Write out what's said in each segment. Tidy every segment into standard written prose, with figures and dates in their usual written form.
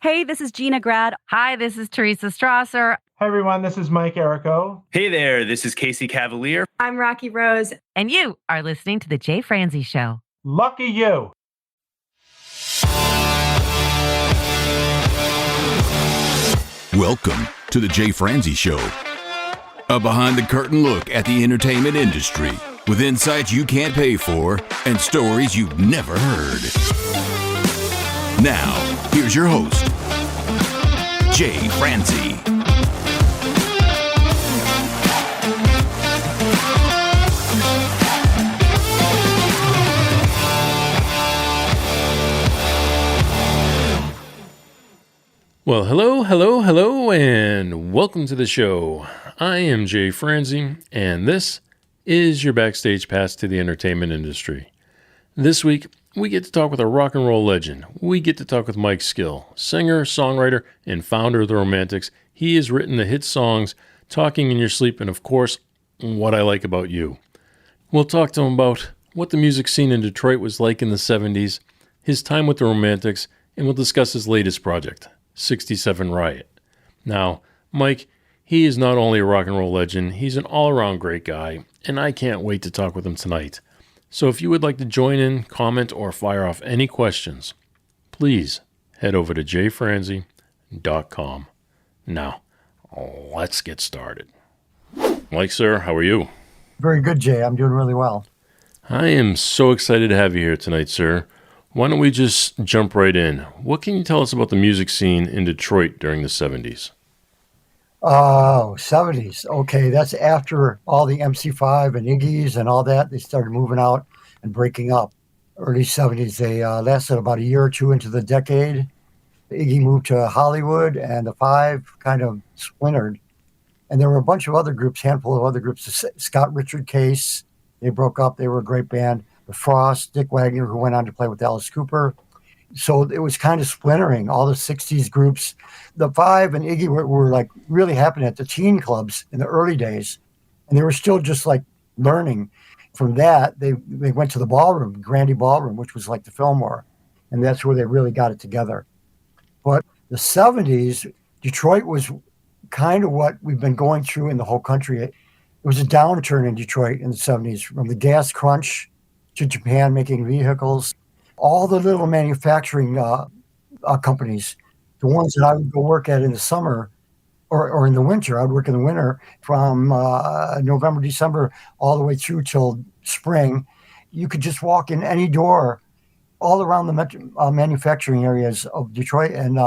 Hey, this is Gina Grad. Hi, this is Teresa Strasser. Hi, everyone. This is Mike Errico. Hey there. This is Casey Cavalier. I'm Rocky Rose. And you are listening to The Jay Franzi Show. Lucky you. Welcome to The Jay Franzi Show. A behind-the-curtain look at the entertainment industry with insights you can't pay for and stories you've never heard. Now, here's your host, Jay Franzi. Well, hello, and welcome to the show. I am Jay Franzi, and this is your backstage pass to the entertainment industry. This week, we get to talk with a rock and roll legend. We get to talk with Mike Skill, singer, songwriter, and founder of the Romantics. He has written the hit songs Talking in Your Sleep and, of course, What I Like About You. We'll talk to him about what the music scene in Detroit was like in the 70s, his time with the Romantics, and we'll discuss his latest project, 67 Riot. Now, Mike, he is not only a rock and roll legend, he's an all-around great guy, and I can't wait to talk with him tonight. So if you would like to join in, comment, or fire off any questions, please head over to jfranzi.com. Now, let's get started. Mike, sir, how are you? Very good, Jay. I'm doing really well. I am so excited to have you here tonight, sir. Why don't we just jump right in? What can you tell us about the music scene in Detroit during the 70s? Oh, 70s. Okay, that's after all the MC5 and Iggy's and all that. They started moving out and breaking up. Early 70s, they lasted about a year or two into the decade. Iggy moved to Hollywood, and the Five kind of splintered. And there were a bunch of other groups, handful of other groups. Scott Richard Case, they broke up. They were a great band. The Frost, Dick Wagner, who went on to play with Alice Cooper. So it was kind of splintering, all the 60s groups. The Five and Iggy were like really happening at the teen clubs in the early days. And they were still just like learning. From that, they went to the ballroom, Grandy Ballroom, which was like the Fillmore. And that's where they really got it together. But the 70s, Detroit was kind of what we've been going through in the whole country. It was a downturn in Detroit in the 70s, from the gas crunch to Japan making vehicles. All the little manufacturing companies, the ones that I would go work at in the summer or in the winter, I would work in the winter from November, December, all the way through till spring. You could just walk in any door all around the manufacturing areas of Detroit and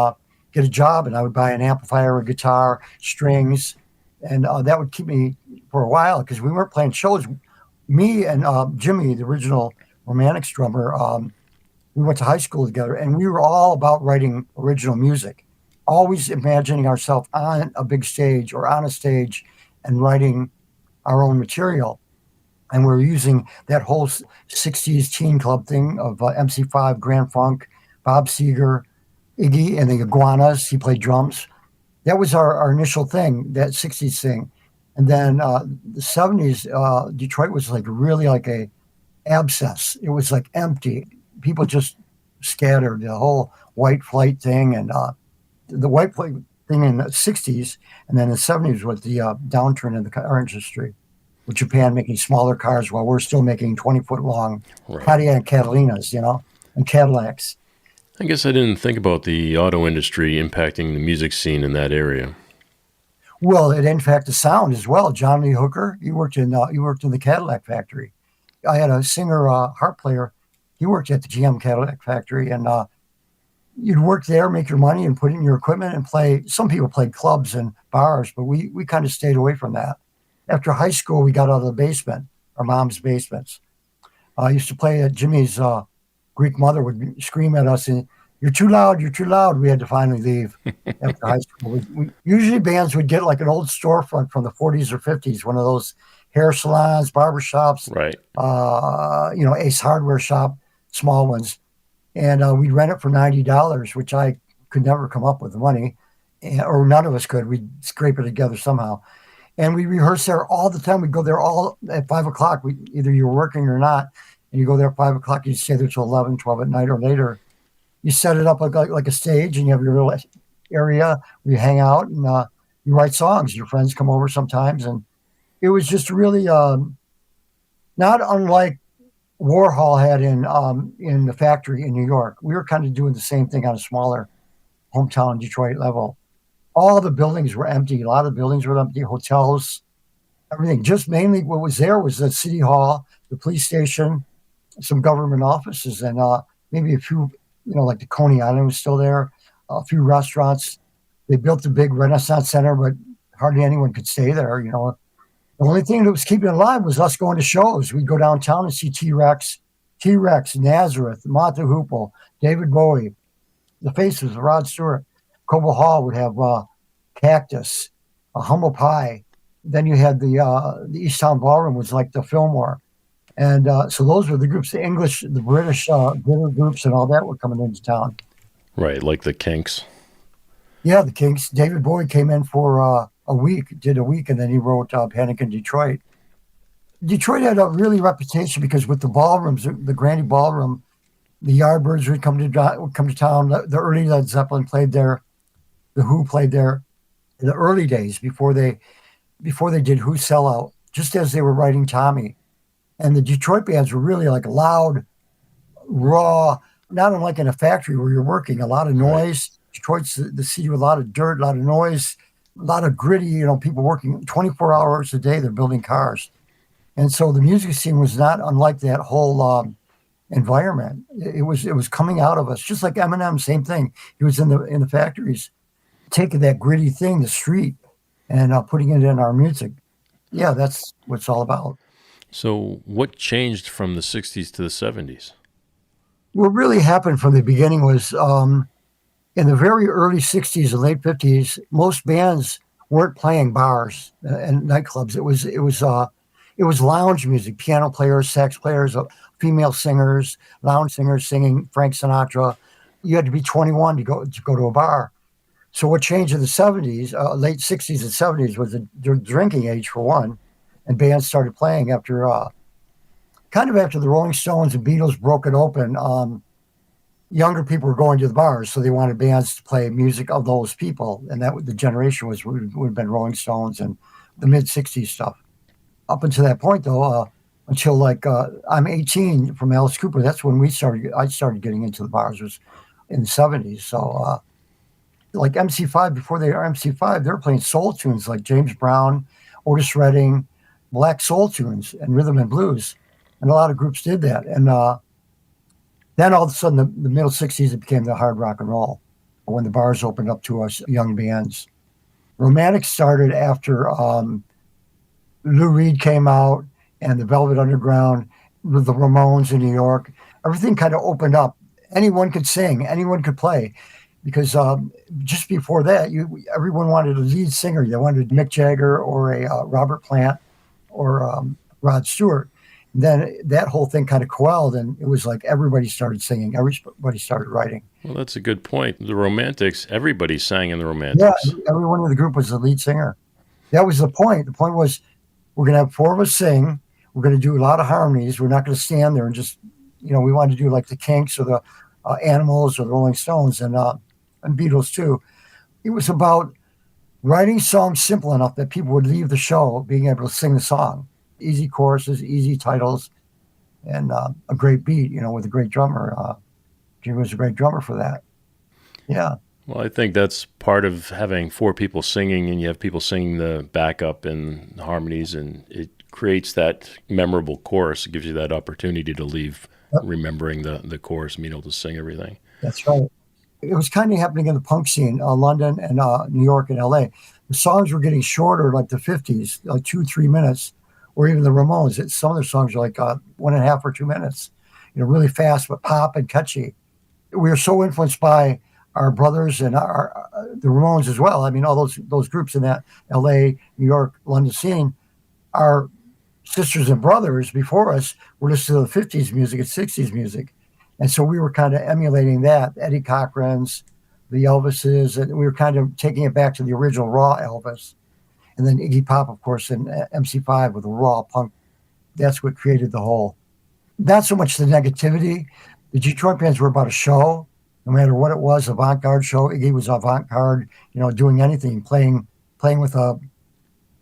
get a job. And I would buy an amplifier, a guitar, strings, and that would keep me for a while because we weren't playing shows. Me and Jimmy, the original Romantics drummer, we went to high school together, and we were all about writing original music, always imagining ourselves on a big stage or on a stage and writing our own material. And we're using that whole 60s teen club thing of MC5, Grand Funk, Bob Seger, Iggy, and the Iguanas. He played drums. That was our initial thing, that 60s thing. And then the 70s, Detroit was like really like a abscess. It was like empty. People just scattered. The whole white flight thing and the white flight thing in the 60s, and then the 70s was the downturn in the car industry, with Japan making smaller cars while we're still making 20-foot long Pontiac Catalinas, and Cadillacs. I guess I didn't think about the auto industry impacting the music scene in that area. Well, it in fact the sound as well. John Lee Hooker, he worked in the Cadillac factory. I had a singer, harp player. He worked at the GM Cadillac factory, and you'd work there, make your money, and put in your equipment and play. Some people played clubs and bars, but we kind of stayed away from that. After high school, we got out of the basement, our mom's basements. I used to play at Jimmy's. Greek mother would scream at us, and you're too loud, you're too loud. We had to finally leave after high school. Usually bands would get like an old storefront from the 40s or 50s, one of those hair salons, barber shops, right? Ace Hardware shop, small ones. And we'd rent it for $90, which I could never come up with the money, or none of us could. We'd scrape it together somehow. And we rehearsed there all the time. We'd go there all at 5 o'clock. Either you were working or not. And you go there at 5 o'clock, you'd stay there till 11, 12 at night or later. you set it up like a stage, and you have your little area where you hang out and you write songs. Your friends come over sometimes, and it was just really not unlike Warhol had in the factory in New York. We were kind of doing the same thing on a smaller hometown Detroit level. All the buildings were empty. A lot of the buildings were empty, hotels, everything. Just mainly what was there was the city hall, the police station, some government offices, and maybe a few, like the Coney Island was still there, a few restaurants. They built a big Renaissance Center, but hardly anyone could stay there. The only thing that was keeping it alive was us going to shows. We'd go downtown and see T-Rex, Nazareth, Monte Hoople, David Bowie, the Faces, Rod Stewart. Cobo Hall would have Cactus, Humble Pie. Then you had the Easttown Ballroom was like the Fillmore. And so those were the groups, the English, the British glitter groups and all that were coming into town. Right, like the Kinks. Yeah, the Kinks. David Bowie came in for did a week, and then he wrote Panic in Detroit. Detroit had a really reputation because with the ballrooms, the Grandy Ballroom, the Yardbirds would come to town. The early Led Zeppelin played there. The Who played there in the early days before they did Who Sellout, just as they were writing Tommy. And the Detroit bands were really like loud, raw, not unlike in a factory where you're working, a lot of noise. Right. Detroit's the city with a lot of dirt, a lot of noise, a lot of gritty, people working 24 hours a day, they're building cars. And so the music scene was not unlike that whole environment. It was coming out of us, just like Eminem, same thing. He was in the factories, taking that gritty thing, the street, and putting it in our music. Yeah, that's what it's all about. So what changed from the 60s to the 70s? What really happened from the beginning was in the very early 60s and late 50s, most bands weren't playing bars and nightclubs. It was lounge music, piano players, sax players, female singers, lounge singers singing Frank Sinatra. You had to be 21 to go to a bar. So what changed in the 70s, late 60s and 70s was the drinking age for one, and bands started playing after the Rolling Stones and Beatles broke it open. Younger people were going to the bars, so they wanted bands to play music of those people, and that the generation would have been Rolling Stones and the mid 60s stuff. Up until that point, though, until I'm 18 from Alice Cooper, that's when I started getting into the bars, was in the 70s. So like MC5, before they are MC5, they were playing soul tunes like James Brown, Otis Redding, black soul tunes and rhythm and blues. And a lot of groups did that. And then all of a sudden, the middle 60s, it became the hard rock and roll when the bars opened up to us young bands. Romantic started after Lou Reed came out and the Velvet Underground, with the Ramones in New York. Everything kind of opened up. Anyone could sing, anyone could play. Because just before that, everyone wanted a lead singer. They wanted Mick Jagger or a Robert Plant or Rod Stewart. And then that whole thing kind of quelled, and it was like everybody started singing, everybody started writing. Well, that's a good point. The Romantics, everybody sang in the Romantics. Yeah, everyone in the group was the lead singer. That was the point. The point was we're going to have four of us sing. We're going to do a lot of harmonies. We're not going to stand there and just, we wanted to do like the Kinks or the Animals or the Rolling Stones and Beatles too. It was about writing songs simple enough that people would leave the show being able to sing the song. Easy choruses, easy titles, and a great beat, with a great drummer. Jimmy was a great drummer for that. Yeah. Well, I think that's part of having four people singing, and you have people singing the backup and harmonies, and it creates that memorable chorus. It gives you that opportunity to leave remembering the chorus and being able to sing everything. That's right. It was kind of happening in the punk scene, London and New York and LA. The songs were getting shorter, like the 50s, like 2-3 minutes, or even the Ramones. Some of their songs are like 1.5 or 2 minutes, really fast, but pop and catchy. We were so influenced by our brothers and the Ramones as well. I mean, all those groups in that LA, New York, London scene, our sisters and brothers before us were listening to the 50s music and 60s music. And so we were kind of emulating that, Eddie Cochran's, the Elvises, and we were kind of taking it back to the original raw Elvis. And then Iggy Pop, of course, and MC5 with the raw punk. That's what created the whole, not so much the negativity. The Detroit bands were about a show. no matter what it was, avant-garde show. Iggy was avant-garde, doing anything, playing with a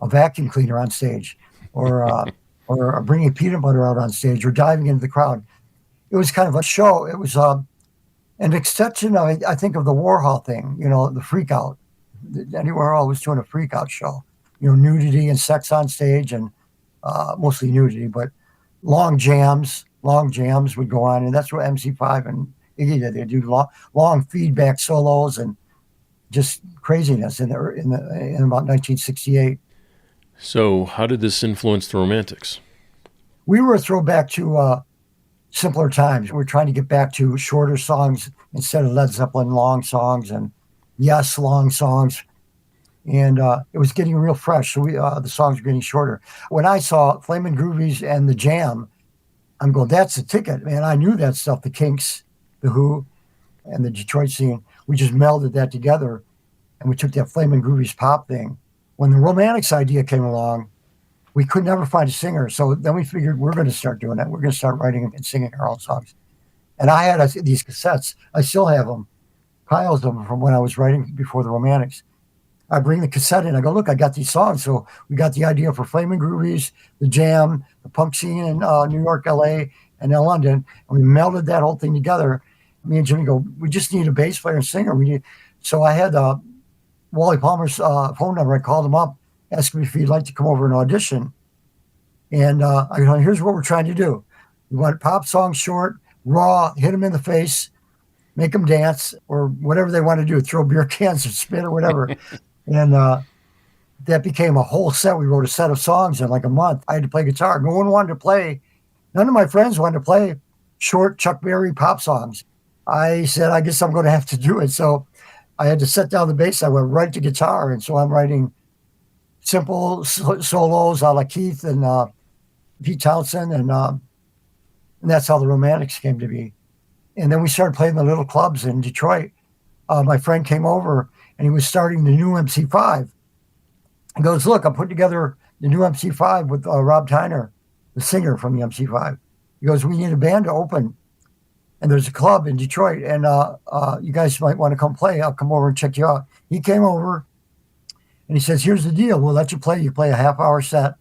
vacuum cleaner on stage, or bringing peanut butter out on stage, or diving into the crowd. It was kind of a show. It was an extension, I think, of the Warhol thing, the freak out. Andy Warhol was doing a freak out show, nudity and sex on stage, and mostly nudity, but long jams would go on. And that's what MC5 and Iggy did. They do long feedback solos and just craziness in about 1968. So how did this influence the Romantics? We were a throwback to simpler times. We're trying to get back to shorter songs instead of Led Zeppelin long songs and Yes long songs. And it was getting real fresh. So the songs were getting shorter. When I saw Flamin' Groovies and The Jam, I'm going, that's the ticket, man. I knew that stuff, the Kinks, the Who, and the Detroit scene. We just melded that together, and we took that Flamin' Groovies pop thing. When the Romantics idea came along, we could never find a singer. So then we figured we're going to start doing that. We're going to start writing and singing our own songs. And I had these cassettes. I still have them, piles of them from when I was writing before the Romantics. I bring the cassette in. I go, look, I got these songs. So we got the idea for Flamin' Groovies, The Jam, the punk scene in New York, LA, and then London. And we melded that whole thing together. Me and Jimmy go, we just need a bass player and singer. So I had Wally Palmer's phone number. I called him up, asked him if he'd like to come over and audition. And I go, here's what we're trying to do. We want pop songs short, raw, hit them in the face, make them dance, or whatever they want to do, throw beer cans or spit or whatever. And that became a whole set. We wrote a set of songs in like a month. I had to play guitar. No one wanted to play. None of my friends wanted to play short Chuck Berry pop songs. I said, I guess I'm going to have to do it. So I had to set down the bass. I went right to guitar. And so I'm writing simple solos a la Keith and Pete Townsend. And that's how the Romantics came to be. And then we started playing the little clubs in Detroit. My friend came over, and he was starting the new MC5. He goes, look, I'm putting together the new MC5 with Rob Tyner, the singer from the MC5. He goes, we need a band to open. And there's a club in Detroit, and you guys might want to come play. I'll come over and check you out. He came over, and he says, here's the deal. We'll let you play. You play a half-hour set.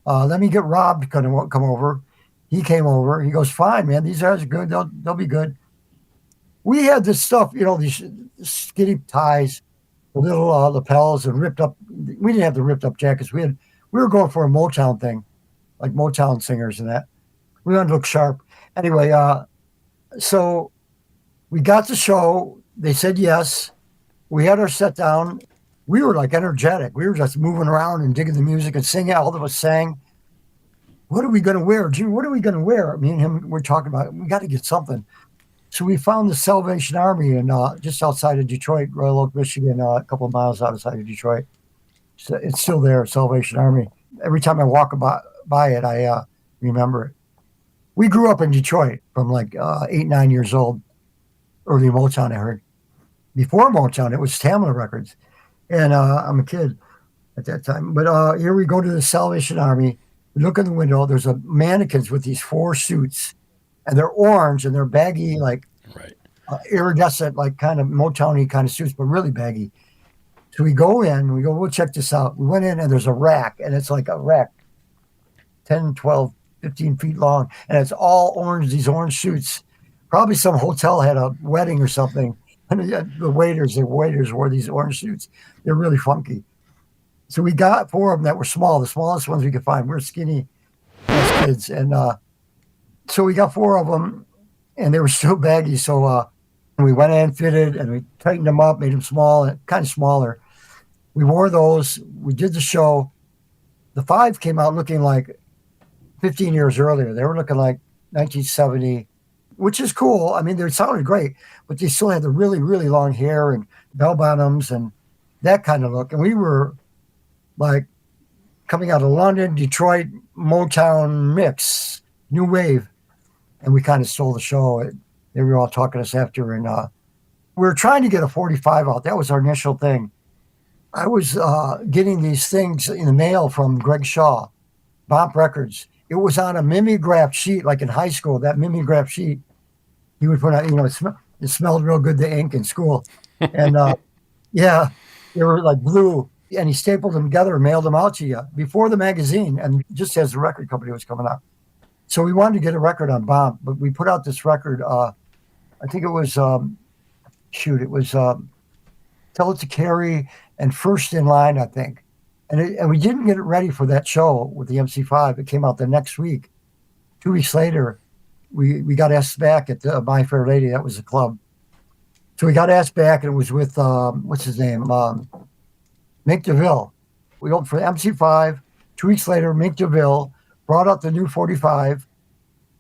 Let me get Rob to come over. He came over. He goes, fine, man. These guys are good. They'll be good. We had this stuff, these skinny ties, the little lapels, and ripped up. We didn't have the ripped up jackets. We were going for a Motown thing, like Motown singers and that. We wanted to look sharp. Anyway, so we got the show. They said yes. We had our set down. We were like energetic. We were just moving around and digging the music and singing. All of us sang. What are we going to wear? Jimmy, what are we going to wear? Me and him were talking about it. We got to get something. So we found the Salvation Army in just outside of Detroit, Royal Oak, Michigan, a couple of miles outside of Detroit. So it's still there, Salvation Army. Every time I walk by it, I remember it. We grew up in Detroit from like 8, 9 years old. Early Motown, I heard. Before Motown, it was Tamla Records. And I'm a kid at that time. But here we go to the Salvation Army. We look in the window. There's a mannequins with these 4 suits. And they're orange and they're baggy, like iridescent, like kind of Motown-y kind of suits, but really baggy. So we go in, we'll check this out. We went in and there's a rack, and it's like a rack 10, 12, 15 feet long. And it's all orange, these orange suits. Probably some hotel had a wedding or something. And the waiters wore these orange suits. They're really funky. So we got 4 of them that were small, the smallest ones we could find. We're skinny as kids. And so we got 4 of them, and they were so baggy. So we went in, fitted, and we tightened them up, made them small, kind of smaller. We wore those. We did the show. The 5 came out looking like 15 years earlier. They were looking like 1970, which is cool. I mean, they sounded great, but they still had the really, really long hair and bell bottoms and that kind of look. And we were like coming out of London, Detroit, Motown mix, new wave. And we kind of stole the show. They were all talking to us after. And we were trying to get a 45 out. That was our initial thing. I was getting these things in the mail from Greg Shaw, Bomp Records. It was on a mimeograph sheet, like in high school, that mimeograph sheet. He would put out, it It smelled real good, the ink in school. And yeah, they were like blue. And he stapled them together and mailed them out to you before the magazine, and just as the record company was coming out. So we wanted to get a record on Bomb, but we put out this record. I think it was, it was Tell It to Carrie and First in Line, I think. And we didn't get it ready for that show with the MC5. It came out the next week. 2 weeks later, we got asked back at the My Fair Lady. That was the club. So we got asked back, and it was with, what's his name? Mink DeVille. We opened for MC5. 2 weeks later, Mink DeVille brought out the new 45.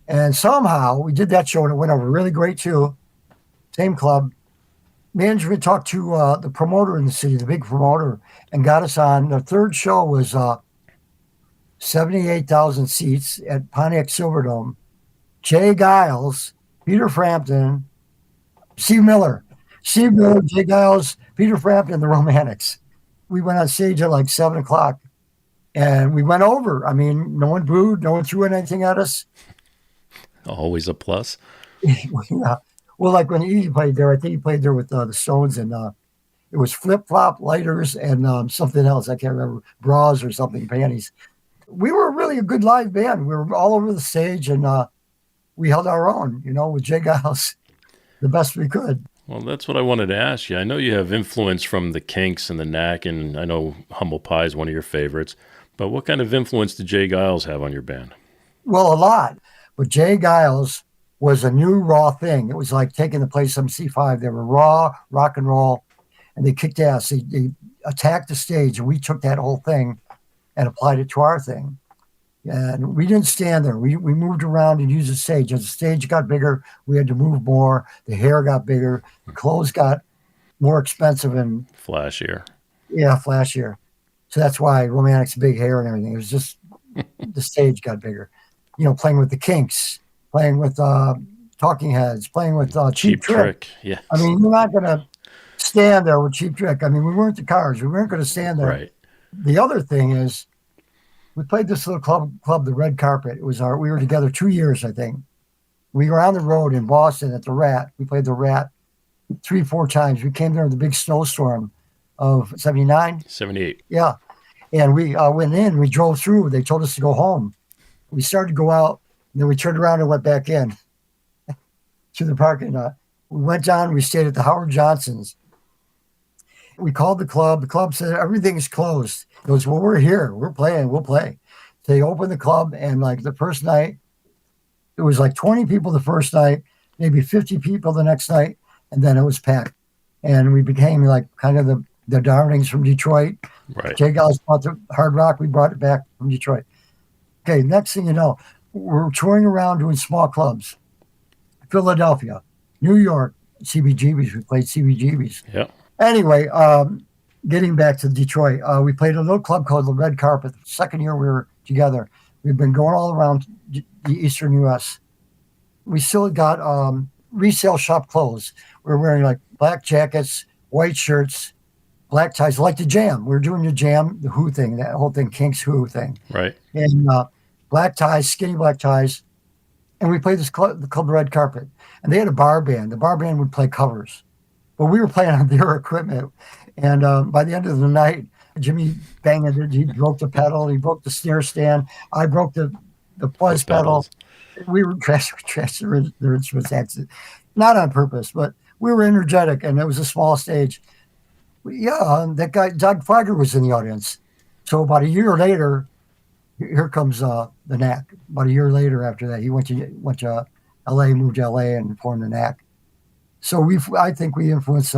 And somehow we did that show, and it went over really great, too. Same club. Management talked to the promoter in the city, the big promoter, and got us on. The third show was 78,000 seats at Pontiac Silverdome. Jay Giles, Peter Frampton, Steve Miller, Jay Giles, Peter Frampton, the Romantics. We went on stage at like 7 o'clock, and we went over. I mean, no one booed, no one threw anything at us. Always a plus. Yeah. Well, like when he played there, I think he played there with the Stones, and it was flip-flop, lighters, and something else. I can't remember, bras or something, panties. We were really a good live band. We were all over the stage, and we held our own, with Jay Giles, the best we could. Well, that's what I wanted to ask you. I know you have influence from the Kinks and the Knack, and I know Humble Pie is one of your favorites. But what kind of influence did Jay Giles have on your band? Well, a lot. But Jay Giles was a new raw thing. It was like taking the place of C5. They were raw, rock and roll, and they kicked ass. They attacked the stage, and we took that whole thing and applied it to our thing. And we didn't stand there. We moved around and used the stage. As the stage got bigger, we had to move more. The hair got bigger. The clothes got more expensive and flashier. Yeah, flashier. So that's why Romantic's big hair and everything. It was just the stage got bigger. Playing with the Kinks, playing with Talking Heads, playing with Cheap Trick. Yeah. I mean, you're not going to stand there with Cheap Trick. I mean, we weren't the Cars. We weren't going to stand there. Right. The other thing is, we played this little club, the Red Carpet. We were together 2 years, I think. We were on the road in Boston at the Rat. We played the Rat 3-4 times. We came there in the big snowstorm of 79. 78. Yeah. And we went in, we drove through. They told us to go home. We started to go out, and then we turned around and went back in to the parking lot. We went down, we stayed at the Howard Johnson's. We called the club. The club said, everything is closed. He goes, well, we're here. We're playing. We'll play. They opened the club, and like the first night, it was like 20 people the first night, maybe 50 people the next night, and then it was packed. And we became like kind of the darlings from Detroit. Right. Jay Giles brought the hard rock. We brought it back from Detroit. Okay, next thing you know, we're touring around doing small clubs. Philadelphia, New York, CBGB's. We played CBGB's. Yeah. Anyway, getting back to Detroit, we played a little club called the Red Carpet. The second year we were together. We've been going all around the eastern U.S. We still got resale shop clothes. We were wearing like black jackets, white shirts, black ties, like the Jam. We were doing the Jam, the Who thing, that whole thing, Kinks Who thing. Right. And black ties, skinny black ties. And we played this club, the Club Red Carpet. And they had a bar band. The bar band would play covers. But we were playing on their equipment. And by the end of the night, Jimmy banged it. He broke the pedal. He broke the snare stand. I broke the fuzz pedal. We were trashing their instruments. Not on purpose, but we were energetic, and it was a small stage. Yeah, that guy, Doug Feiger, was in the audience. So about a year later, here comes the Knack. About a year later after that, he went to L.A., moved to L.A., and formed the Knack. So I think we influenced.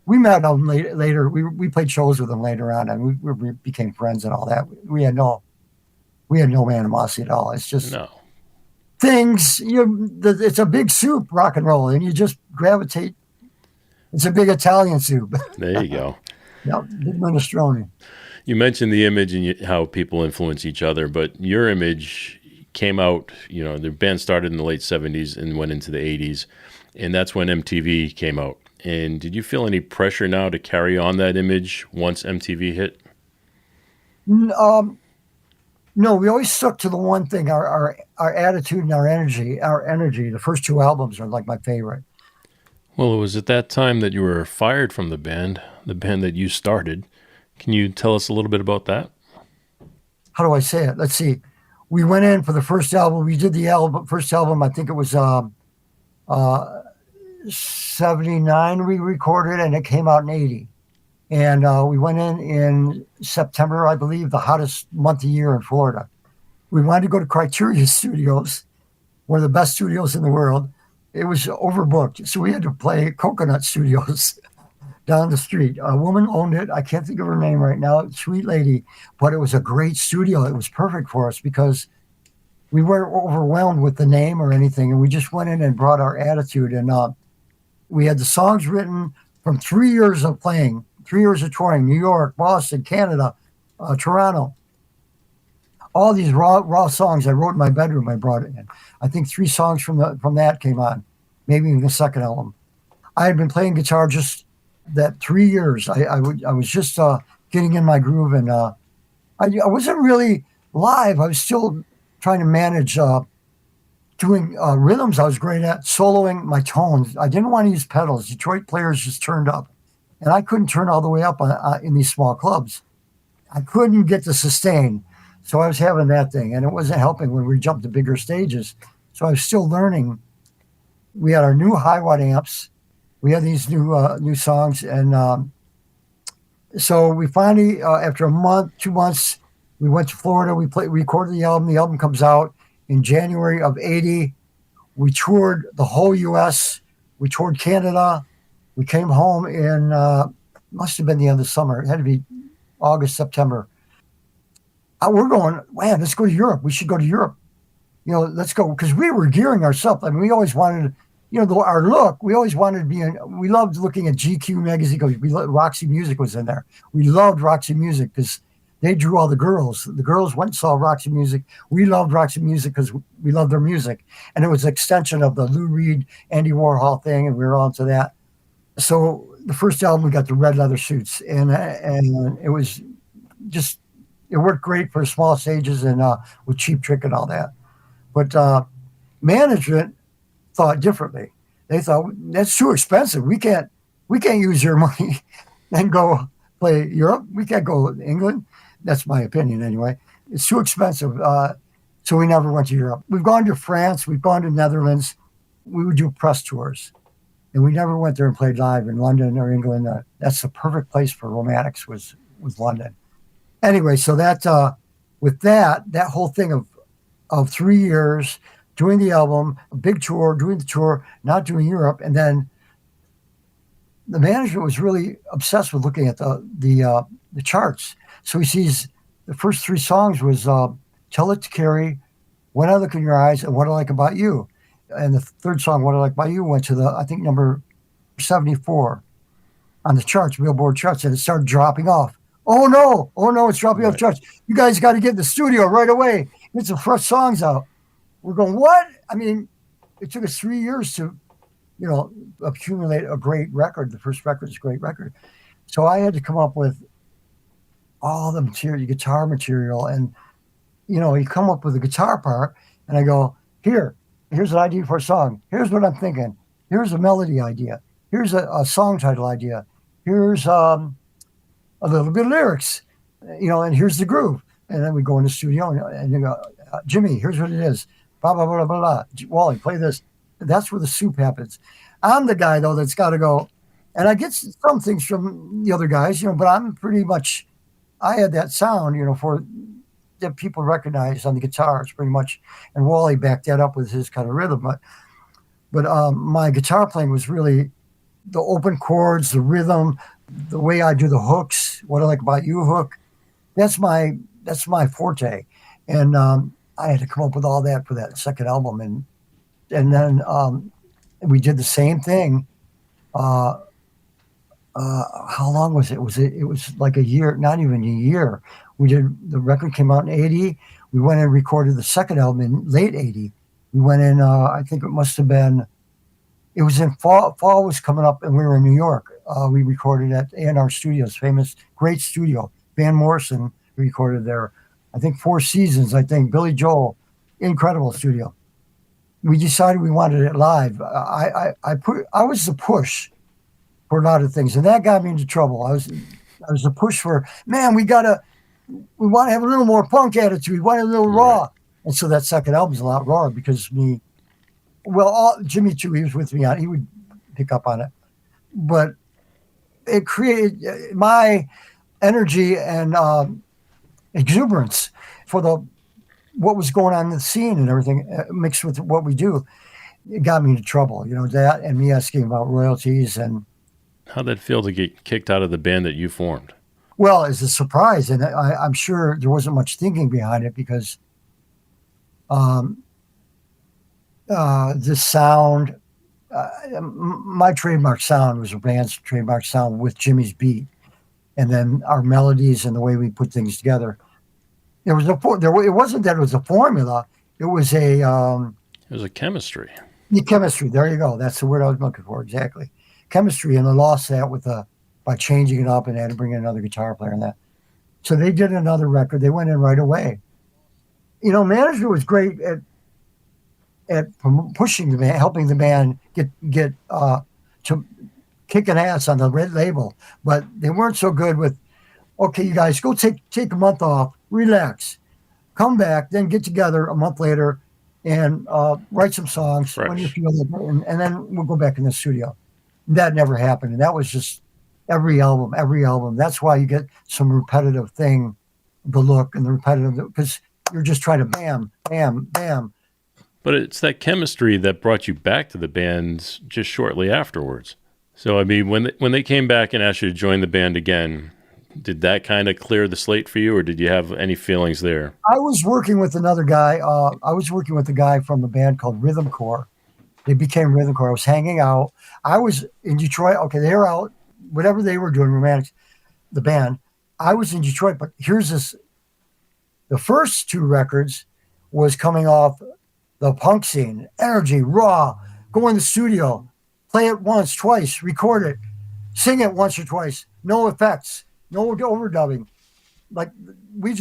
We met them later. We played shows with them later on, and we became friends and all that. We had no animosity at all. It's just things. It's a big soup, rock and roll, and you just gravitate. It's a big Italian soup. There you go. Yep, big minestrone. You mentioned the image and how people influence each other, but your image came out. The band started in the late 70s and went into the 80s. And that's when MTV came out. And did you feel any pressure now to carry on that image once MTV hit? No, we always stuck to the one thing, our attitude and our energy. The first two albums are like my favorite. Well, it was at that time that you were fired from the band that you started. Can you tell us a little bit about that? How do I say it? Let's see. We went in for the first album. We did the first album. I think it was 79 we recorded, and it came out in 80. And we went in September, I believe, the hottest month of the year in Florida. We wanted to go to Criteria Studios, one of the best studios in the world. It was overbooked, so we had to play Coconut Studios down the street. A woman owned it. I can't think of her name right now. Sweet lady, but it was a great studio. It was perfect for us because we weren't overwhelmed with the name or anything, and we just went in and brought our attitude. And we had the songs written from 3 years of playing, 3 years of touring, New York, Boston, Canada, Toronto. All these raw songs I wrote in my bedroom, I brought it in. I think 3 songs from that came on, maybe even the second album. I had been playing guitar just that 3 years. I was just getting in my groove, and I wasn't really live. I was still trying to manage doing rhythms. I was great at soloing my tones. I didn't want to use pedals. Detroit players just turned up, and I couldn't turn all the way up in these small clubs. I couldn't get the sustain. So I was having that thing, and it wasn't helping when we jumped to bigger stages. So I was still learning. We had our new high watt amps. We had these new songs, and so we finally, after a month, 2 months, we went to Florida. We recorded the album. The album comes out in January of 80. We toured the whole U.S. We toured Canada. We came home in must have been the end of summer. It had to be August, September. We're going, man, let's go to Europe. We should go to Europe. Let's go. Because we were gearing ourselves. I mean, we always wanted, our look, we always wanted to be we loved looking at GQ magazine because Roxy Music was in there. We loved Roxy Music because they drew all the girls. The girls went and saw Roxy Music. We loved Roxy Music because we loved their music. And it was an extension of the Lou Reed, Andy Warhol thing, and we were on to that. So the first album, we got the red leather suits. And it was just, it worked great for small stages and with Cheap Trick and all that. But management thought differently. They thought, that's too expensive. We can't use your money and go play Europe. We can't go to England. That's my opinion anyway. It's too expensive. So we never went to Europe. We've gone to France. We've gone to Netherlands. We would do press tours. And we never went there and played live in London or England. That's the perfect place for Romantics was London. Anyway, so that with that whole thing of 3 years doing the album, a big tour, doing the tour, not doing Europe, and then the manager was really obsessed with looking at the charts. So he sees the first 3 songs was "Tell It to Carrie," "When I Look in Your Eyes," and "What I Like About You." And the third song, "What I Like About You," went to I think number 74 on the charts, Billboard charts, and it started dropping off. Oh no, it's dropping off charts. You guys got to get in the studio right away. Get some fresh songs out. We're going, what? I mean, it took us 3 years to, accumulate a great record. The first record is a great record. So I had to come up with all the material, guitar material. And, you come up with a guitar part, and I go, here's an idea for a song. Here's what I'm thinking. Here's a melody idea. Here's a song title idea. Here's a little bit of lyrics, and here's the groove. And then we go in the studio and you go, Jimmy, here's what it is. Blah, blah, blah, blah, blah. Wally, play this. That's where the soup happens. I'm the guy, though, that's got to go. And I get some things from the other guys, but I'm pretty much, I had that sound, for that people recognize on the guitars pretty much. And Wally backed that up with his kind of rhythm. But my guitar playing was really the open chords, the rhythm, the way I do the hooks, What I Like About You hook. That's my forte. And I had to come up with all that for that second album. And then we did the same thing. How long was it? It was like a year, not even a year. The record came out in 80. We went and recorded the second album in late 80. We went in, I think it must have been, it was in fall was coming up, and we were in New York. We recorded at A&R Studios, famous, great studio. Van Morrison recorded there. I think 4 Seasons, Billy Joel, incredible studio. we decided we wanted it live. I was the push for a lot of things, and that got me into trouble. I was the push for, man, we want to have a little more punk attitude. We want a little raw. And so that second album's a lot rawer because Jimmy too, he was with me on, he would pick up on it. But it created my energy and exuberance for what was going on in the scene and everything mixed with what we do. It got me into trouble, that and me asking about royalties. And how'd that feel to get kicked out of the band that you formed? Well, it's a surprise, and I'm sure there wasn't much thinking behind it because the sound, my trademark sound was a band's trademark sound with Jimmy's beat, and then our melodies and the way we put things together. It wasn't that it was a formula. It was a chemistry. The chemistry. There you go. That's the word I was looking for. Exactly, chemistry. And I lost that by changing it up and had to bring in another guitar player and that. So they did another record. They went in right away. Management was great at pushing the band, helping the band get to kicking ass on the red label, but they weren't so good with, okay, you guys go take a month off, relax, come back, then get together a month later and write some songs when you feel it, and then we'll go back in the studio. That never happened, and that was just every album. That's why you get some repetitive thing, the look and the repetitive, because you're just trying to bam, bam, bam. But it's that chemistry that brought you back to the band just shortly afterwards. So, I mean, when they came back and asked you to join the band again, did that kind of clear the slate for you, or did you have any feelings there? I was working with another guy. I was working with a guy from a band called Rhythm Corps. They became Rhythm Corps. I was hanging out. I was in Detroit. Okay, they were out. Whatever they were doing, Romantics, the band. I was in Detroit, but here's this. The first two records was coming off the punk scene, energy, raw, go in the studio, play it once, twice, record it, sing it once or twice, no effects, no overdubbing. Like we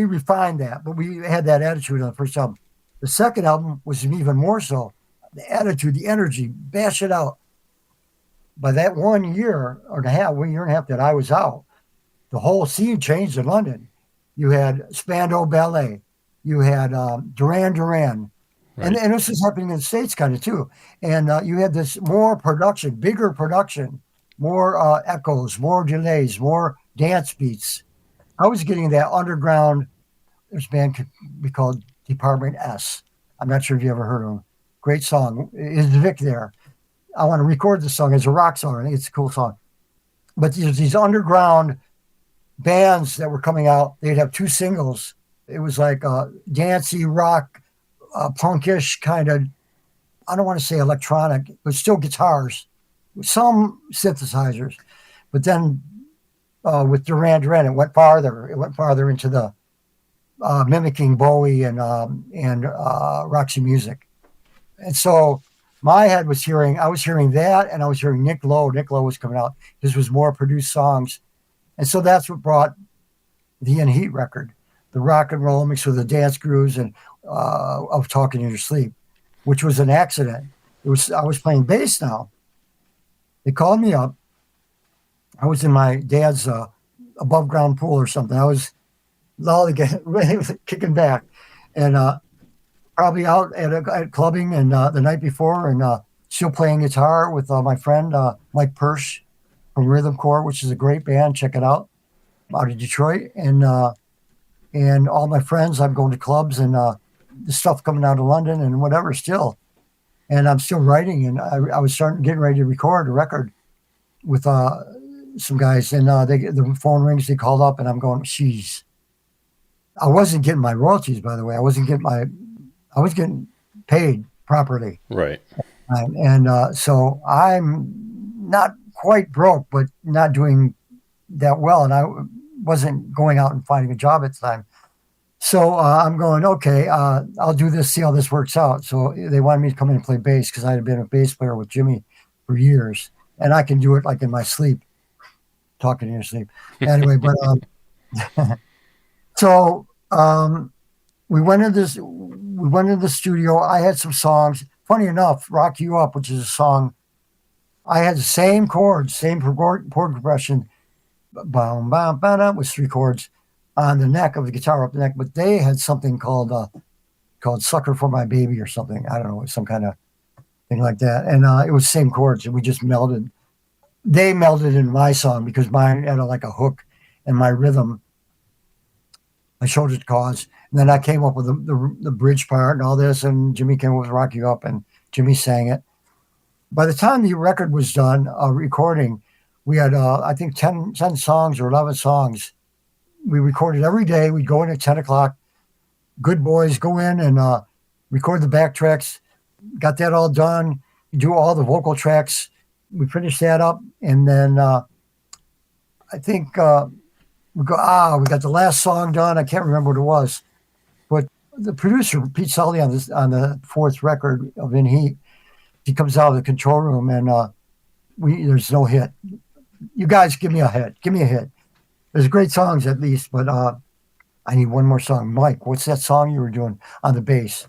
refined that, but we had that attitude on the first album. The second album was even more so. The attitude, the energy, bash it out. By that 1 year and a half that I was out, the whole scene changed in London. You had Spandau Ballet. You had Duran Duran. Right. And this is happening in the States kind of too. And you had this more production, bigger production, more echoes, more delays, more dance beats. I was getting that underground, this band could be called Department S. I'm not sure if you ever heard of them. Great song. Is Vic there? I want to record the song as a rock song. I think it's a cool song. But there's these underground bands that were coming out. They'd have two singles. It was like dancey rock, punkish kind of, I don't want to say electronic, but still guitars, some synthesizers. But then with Duran Duran, it went farther. It went farther into the mimicking Bowie and Roxy Music. And so my head was I was hearing that, and I was hearing Nick Lowe. Nick Lowe was coming out. His was more produced songs. And so that's what brought the In Heat record, the rock and roll mixed with the dance grooves and of Talking in Your Sleep, which was an accident. I was playing bass now. They called me up. I was in my dad's above ground pool or something. I was lollygagging, kicking back, and probably out at clubbing and the night before, and still playing guitar with my friend Mike Persh from Rhythm Corps, which is a great band. Check it out of Detroit, and all my friends. I'm going to clubs and the stuff coming out of London and whatever still, and I'm still writing. And I was getting ready to record a record with some guys, and the phone rings. They called up, and I'm going, "Jeez." I wasn't getting my royalties, by the way. I was getting paid properly. Right. And so I'm not quite broke, but not doing that well. And I wasn't going out and finding a job at the time. So I'm going, okay, I'll do this, see how this works out. So they wanted me to come in and play bass because I had been a bass player with Jimmy for years. And I can do it like in my sleep, talking in your sleep. Anyway, but so we went into this. We went into the studio. I had some songs. Funny enough, "Rock You Up," which is a song, I had the same chords, same chord progression. Bam, bam, bam, with 3 chords on the neck of the guitar, up the neck. But they had something called "Sucker for My Baby" or something. I don't know, some kind of thing like that. And it was the same chords, and we just melded. They melded in my song because mine had like a hook and my rhythm. I showed it to Cause, and then I came up with the bridge part and all this, and Jimmy came up with "Rock You Up," and Jimmy sang it. By the time the record was done, recording, we had, I think, 10 songs or 11 songs. We recorded every day. We'd go in at 10 o'clock. Good boys go in and record the back tracks. Got that all done. Do all the vocal tracks. We finished that up, and then I think we got the last song done. I can't remember what it was, but the producer Pete Sully on the 4th record of In Heat, he comes out of the control room, and there's no hit. You guys give me a hit. Give me a hit. There's great songs at least, but I need one more song. Mike, what's that song you were doing on the bass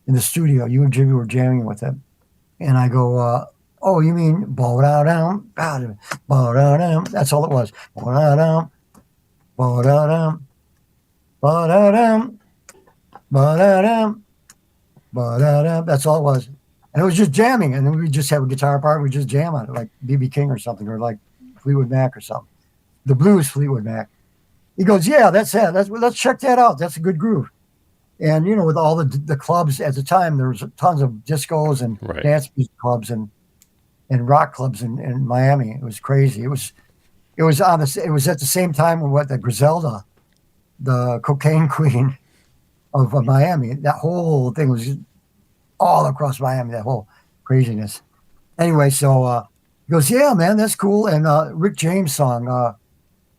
in the studio? You and Jimmy were jamming with it, and I go, "Oh, you mean bow-down, bow-down?" That's all it was. Bow-down, bow-down, bow-down, bow-down, bow-down. That's all it was. And it was just jamming. And then we just have a guitar part. We just jam on it, like B.B. King or something, or like Fleetwood Mac or something. The blues Fleetwood Mac. He goes, "Yeah, that's it. Let's check that out. That's a good groove." And, with all the clubs at the time, there was tons of discos and dance music clubs and rock clubs in Miami. It was crazy. It was at the same time when the Griselda, the cocaine queen of Miami, that whole thing was all across Miami, that whole craziness. Anyway, so he goes, "Yeah, man, that's cool." And Rick James' song,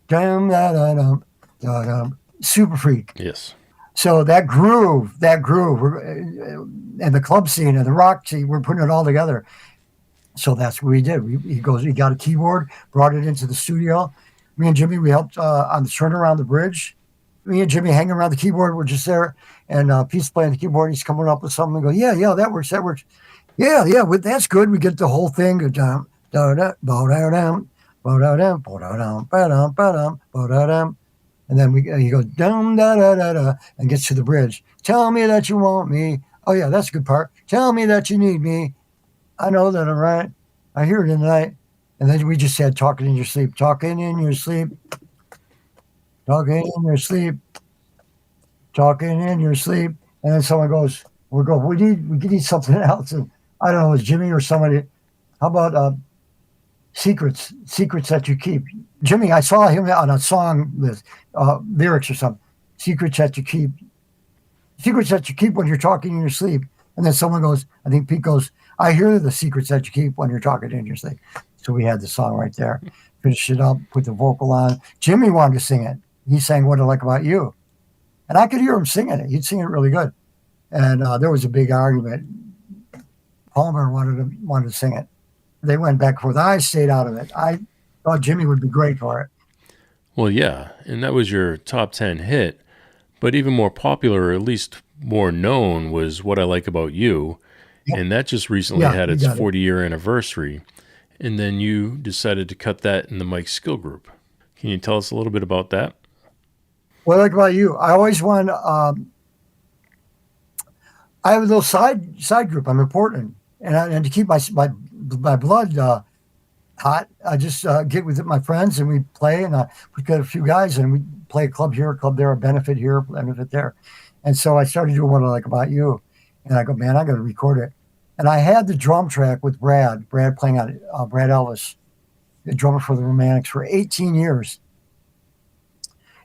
dum, da, da, dum, da, dum, Super Freak. Yes. So that groove, and the club scene and the rock scene, we're putting it all together. So that's what we did. He got a keyboard, brought it into the studio. Me and Jimmy, we helped on the turnaround the bridge. Me and Jimmy hanging around the keyboard. We're just there. And Pete's playing the keyboard. He's coming up with something. And go, yeah, that works. Yeah, that's good. We get the whole thing. And then he goes, dum, da, da, da, da, and gets to the bridge. "Tell me that you want me." Oh, yeah, that's a good part. "Tell me that you need me. I know that I'm right. I hear it in the night." And then we just said, "Talking in your sleep, talking in your sleep, talking in your sleep, talking in your sleep." And then someone goes, we need something else. And I don't know, it's Jimmy or somebody. How about secrets that you keep? Jimmy, I saw him on a song list, lyrics or something. Secrets that you keep when you're talking in your sleep. And then someone goes, I think Pete goes, "I hear the secrets that you keep when you're talking in your sleep." So we had the song right there. Finished it up, put the vocal on. Jimmy wanted to sing it. He sang "What I Like About You." And I could hear him singing it. He'd sing it really good. And there was a big argument. Palmer wanted to sing it. They went back and forth. I stayed out of it. I thought Jimmy would be great for it. Well, yeah, and that was your top 10 hit. But even more popular, or at least more known, was "What I Like About You." Yep. And that just recently had its 40-year anniversary. And then you decided to cut that in the Mike Skill group. Can you tell us a little bit about that? "What I Like About You." I always want. I have a little side group. I'm in Portland, and to keep my blood hot, I just get with my friends and we play. And we got a few guys and we play a club here, a club there, a benefit here, a benefit there. And so I started doing "What I Like About You," and I go, "Man, I got to record it." And I had the drum track with Brad playing on it, Brad Elvis, the drummer for the Romantics, for 18 years.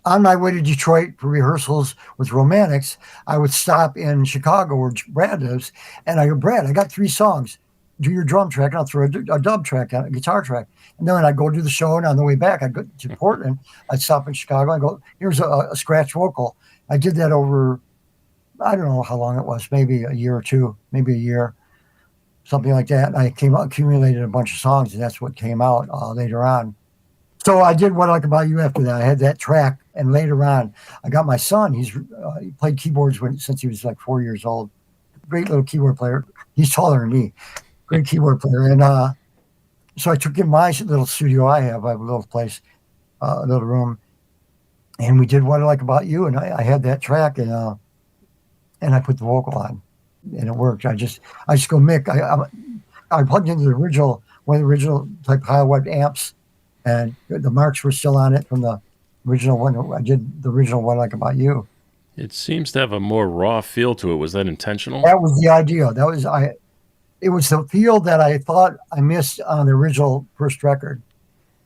On my way to Detroit for rehearsals with Romantics, I would stop in Chicago where Brad lives, and I go, "Brad, I got 3 songs. Do your drum track, and I'll throw a dub track on a guitar track." And then I'd go do the show, and on the way back, I'd go to Portland. I'd stop in Chicago. I go, "Here's a scratch vocal." I did that over, I don't know how long it was, maybe a year or two, maybe a year, something like that. And I accumulated a bunch of songs, and that's what came out later on. So I did "What I Like About You" after that. I had that track And later on, I got my son. He played keyboards since he was like 4 years old. Great little keyboard player. He's taller than me. Great keyboard player. And so I took him my little studio I have. I have a little place, a little room. And we did What I Like About You. And I had that track and I put the vocal on. And it worked. I just go, Mick, I plugged into one of the original type high-watt amps. And the marks were still on it from the original one. I did the original What I Like About You. It seems to have a more raw feel to it. Was that intentional? That was the idea. It was the feel that I thought I missed on the original first record.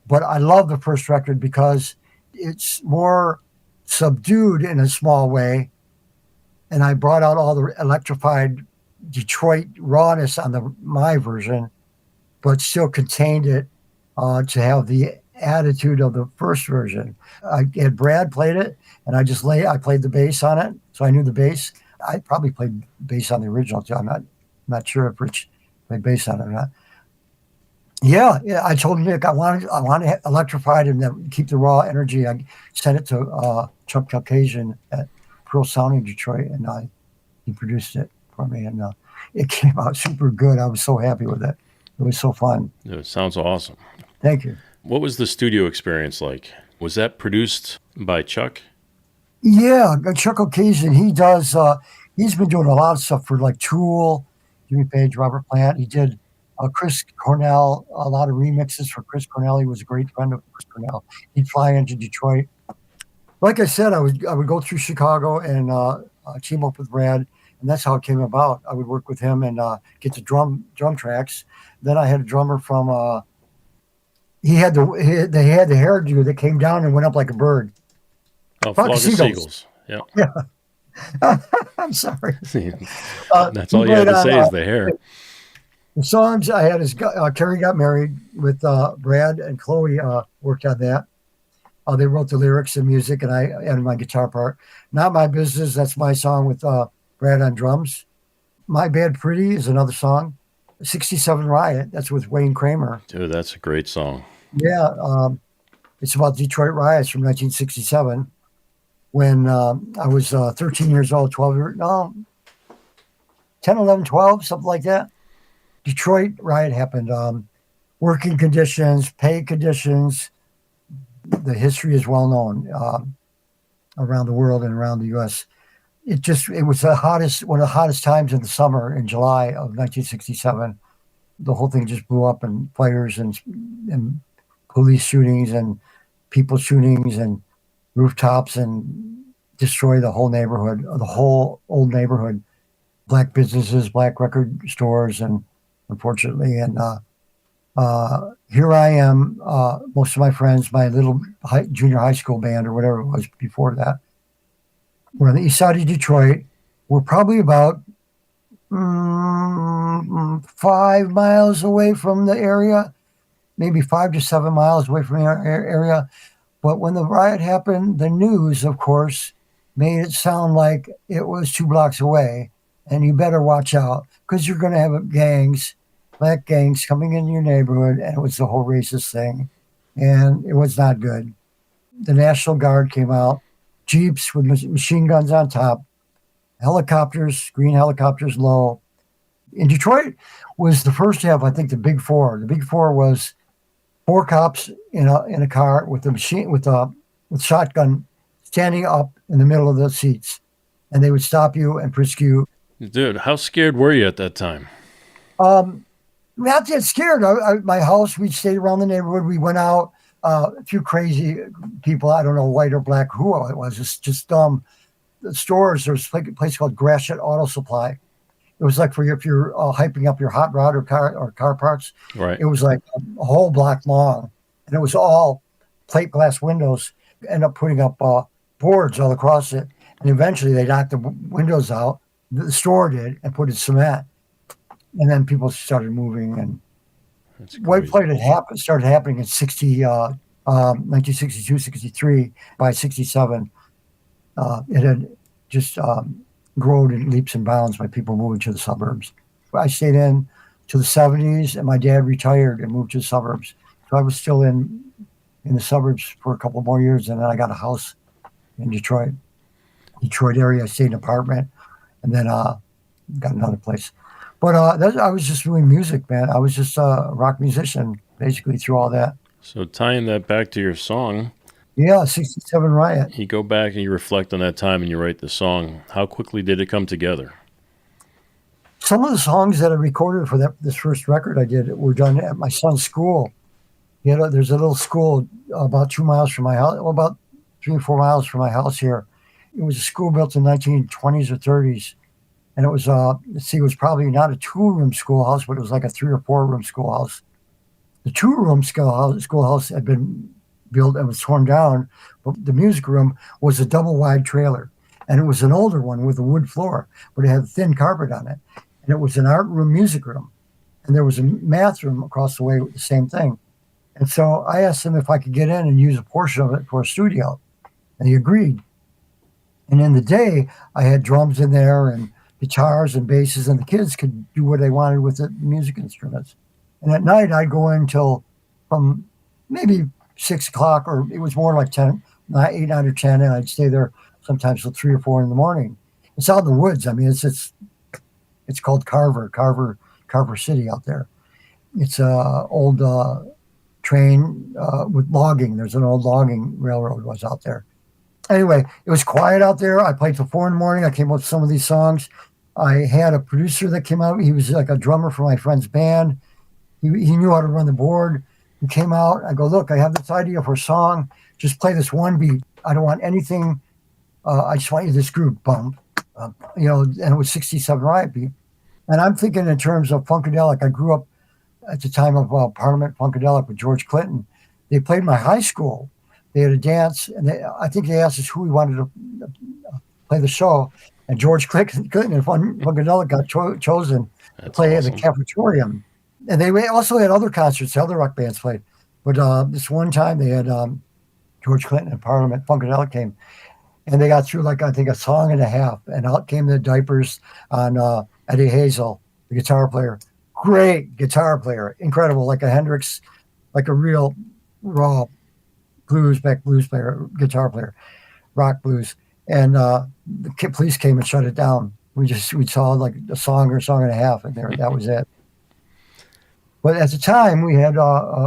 But I love the first record because it's more subdued in a small way. And I brought out all the electrified Detroit rawness on my version, but still contained it to have the attitude of the first version. I had Brad played it, and I played the bass on it, so I knew the bass. I probably played bass on the original too. I'm not sure if Rich played bass on it or not. Yeah, I told Nick I want to electrify it and then keep the raw energy. I sent it to Chuck Caucasian at Pearl Sound in Detroit, and he produced it for me, and it came out super good. I was so happy with it. It was so fun. It sounds awesome. Thank you. What was the studio experience like? Was that produced by Chuck? Yeah, Chuck Occasion. He does. He's been doing a lot of stuff for like Tool, Jimmy Page, Robert Plant. He did Chris Cornell, a lot of remixes for Chris Cornell. He was a great friend of Chris Cornell. He'd fly into Detroit. Like I said, I would go through Chicago and team up with Brad, and that's how it came about. I would work with him and get the drum tracks. Then I had a drummer from. They had the hairdo that came down and went up like a bird. Oh, Flock of Seagulls. Yeah. I'm sorry. That's all you had to say is the hair. The songs I had is Carrie Got Married with Brad and Chloe worked on that. They wrote the lyrics and music, and I added my guitar part. Not My Business, that's my song with Brad on drums. My Bad Pretty is another song. 67 Riot, that's with Wayne Kramer. Dude, that's a great song. Yeah, it's about Detroit riots from 1967 when I was 13 years old, 10, 11, 12, something like that. Detroit riot happened. Working conditions, pay conditions. The history is well known around the world and around the U.S. It was one of the hottest times in the summer in July of 1967. The whole thing just blew up in fires and police shootings and people shootings and rooftops and destroyed the whole neighborhood, the whole old neighborhood, black businesses, black record stores, and unfortunately, and here I am, most of my friends, my little junior high school band or whatever it was before that, we're on the east side of Detroit. We're probably about 5 miles away from the area, maybe 5 to 7 miles away from the area. But when the riot happened, the news, of course, made it sound like it was 2 blocks away. And you better watch out because you're going to have black gangs coming in your neighborhood. And it was the whole racist thing. And it was not good. The National Guard came out, Jeeps with machine guns on top, helicopters, green helicopters low. In Detroit was the first to have, I think, the Big Four. The Big Four was 4 cops in a car with shotgun standing up in the middle of the seats. And they would stop you and frisk you. Dude, how scared were you at that time? Not that scared. My house, we stayed around the neighborhood. We went out. A few crazy people, I don't know, white or black, who it was. It's just the stores. There was a place called Gratiot Auto Supply. It was like if you're hyping up your hot rod or car parts. Right. It was like a whole block long, and it was all plate glass windows. End up putting up boards all across it, and eventually they knocked the windows out. The store did and put in cement, and then people started moving and. White flight started happening in 1962, 63. By 67, it had just grown in leaps and bounds by people moving to the suburbs. I stayed in to the 70s, and my dad retired and moved to the suburbs. So I was still in the suburbs for a couple more years, and then I got a house in Detroit area. I stayed in an apartment, and then got another place. But I was just doing music, man. I was just a rock musician, basically, through all that. So tying that back to your song, Yeah, 67 Riot. you go back and you reflect on that time and you write the song. How quickly did it come together? Some of the songs that I recorded for this first record I did were done at my son's school. There's a little school about 2 miles from my house, well, about 3 or 4 miles from my house here. It was a school built in the 1920s or 30s. And it was, it was probably not a 2-room schoolhouse, but it was like a 3 or 4-room schoolhouse. The 2-room schoolhouse had been built and was torn down, but the music room was a double-wide trailer. And it was an older one with a wood floor, but it had thin carpet on it. And it was an art room, music room. And there was a math room across the way with the same thing. And so I asked him if I could get in and use a portion of it for a studio. And he agreed. And in the day, I had drums in there and guitars and basses, and the kids could do what they wanted with the music instruments. And at night, I'd go in till from maybe 6 o'clock, or it was more like 10, 8, 9, or 10, and I'd stay there sometimes till 3 or 4 in the morning. It's out in the woods. I mean, it's called Carver City out there. It's a old train with logging. There's an old logging railroad was out there. Anyway, it was quiet out there. I played till 4 in the morning. I came up with some of these songs. I had a producer that came out. He was like a drummer for my friend's band. He knew how to run the board. He came out. I go, look, I have this idea for a song. Just play this one beat. I don't want anything. I just want you this groove bump. And it was 67 Riot beat. And I'm thinking in terms of Funkadelic. I grew up at the time of Parliament Funkadelic with George Clinton. They played my high school. They had a dance, and I think they asked us who we wanted to play the show. And George Clinton and Funkadelic got chosen to play awesome. at the Cafetorium. And they also had other concerts, other rock bands played. But this one time they had George Clinton and Parliament Funkadelic came. And they got through, like, I think, a song and a half. And out came the Diapers on Eddie Hazel, the guitar player. Great guitar player. Incredible, like a Hendrix, like a real raw blues player, guitar player, rock blues. And the police came and shut it down. We saw like a song or a song and a half, and that was it. But at the time, we had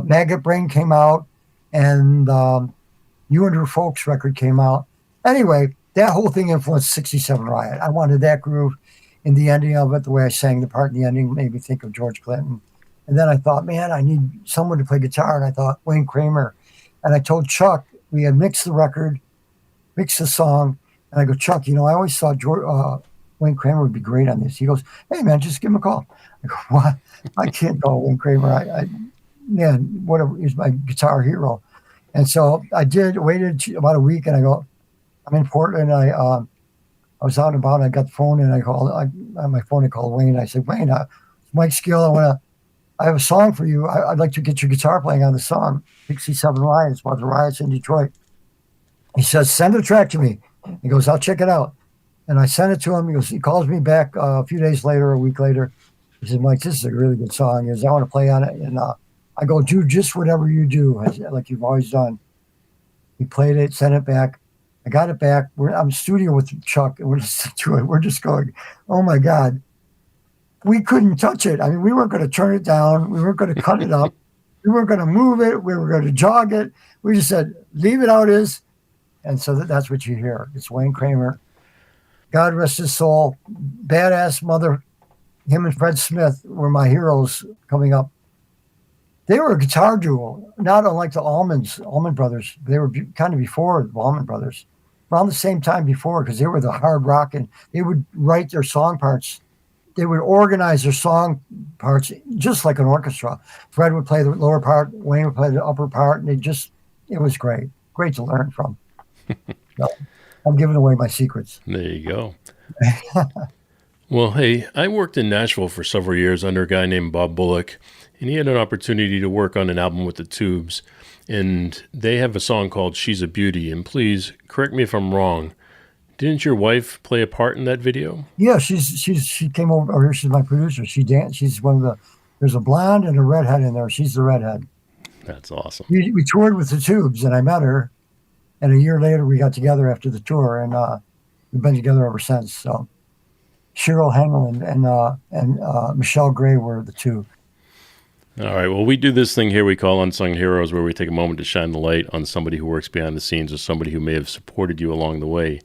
Maggot Brain came out, and You and Your Folks record came out. Anyway, that whole thing influenced 67 Riot. I wanted that groove in the ending of it. The way I sang the part in the ending made me think of George Clinton. And then I thought, man, I need someone to play guitar. And I thought, Wayne Kramer. And I told Chuck, we had mixed the record, mixed the song. And I go, Chuck, I always thought Wayne Kramer would be great on this. He goes, hey, man, just give him a call. I go, what? I can't call Wayne Kramer. Man, whatever, he's my guitar hero. And so I waited about a week, and I go, I'm in Portland. I was out and about, and I got the phone, and I called on my phone. I called Wayne. I said, Wayne, it's Mike Skill. I have a song for you. I'd like to get your guitar playing on the song. 67 Riot. It's about the riots in Detroit. He says, send the track to me. He goes, I'll check it out. And I sent it to him. He calls me back a few days later, a week later. He said, Mike, this is a really good song. He goes, I want to play on it. And I go, do just whatever you do, like you've always done. He played it, sent it back. I got it back. I'm in studio with Chuck, and we're just going, oh my God. We couldn't touch it. I mean, we weren't going to turn it down. We weren't going to cut it up. We weren't going to move it. We were going to jog it. We just said, leave it how it is. And so that's what you hear. It's Wayne Kramer. God rest his soul. Badass mother. Him and Fred Smith were my heroes coming up. They were a guitar duo, not unlike the Allman Brothers. They were kind of before the Allman Brothers, around the same time before, because they were the hard rock, and they would write their song parts. They would organize their song parts just like an orchestra. Fred would play the lower part, Wayne would play the upper part, and it was great. Great to learn from. So, I'm giving away my secrets. There you go. Well, hey, I worked in Nashville for several years under a guy named Bob Bullock, and he had an opportunity to work on an album with the Tubes, and they have a song called She's a Beauty, and please correct me if I'm wrong. Didn't your wife play a part in that video? Yeah, she came over here. She's my producer. She danced. She's one of there's a blonde and a redhead in there. She's the redhead. That's awesome. We toured with the Tubes, and I met her. And a year later, we got together after the tour, and we've been together ever since. So Cheryl Henlin and Michelle Gray were the two. All right. Well, we do this thing here we call Unsung Heroes, where we take a moment to shine the light on somebody who works behind the scenes or somebody who may have supported you along the way.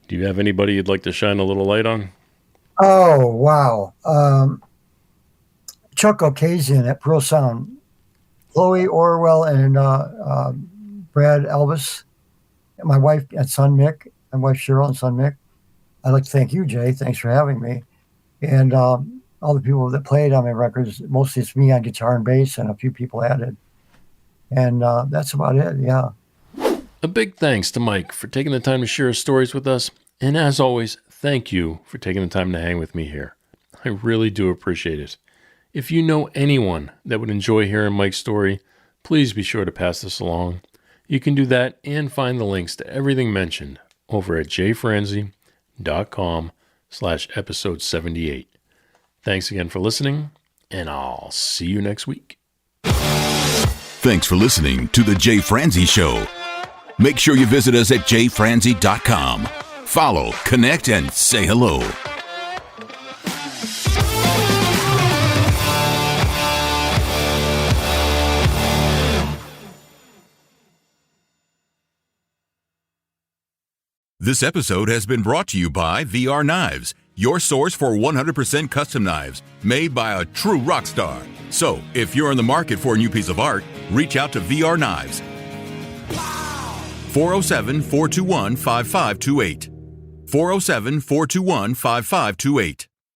Do you have anybody you'd like to shine a little light on? Oh, wow. Chuck Occasion at Pearl Sound, Chloe Orwell and Brad Elvis, my wife and son Mick, my wife Cheryl and son Mick. I'd like to thank you, Jay. Thanks for having me. And all the people that played on my records, mostly it's me on guitar and bass and a few people added. And that's about it, yeah. A big thanks to Mike for taking the time to share his stories with us. And as always, thank you for taking the time to hang with me here. I really do appreciate it. If you know anyone that would enjoy hearing Mike's story, please be sure to pass this along. You can do that and find the links to everything mentioned over at jfranzi.com/episode 78. Thanks again for listening, and I'll see you next week. Thanks for listening to The Jay Franzi Show. Make sure you visit us at jfranzi.com. Follow, connect, and say hello. This episode has been brought to you by VR Knives, your source for 100% custom knives made by a true rock star. So, if you're in the market for a new piece of art, reach out to VR Knives. 407-421-5528. 407-421-5528.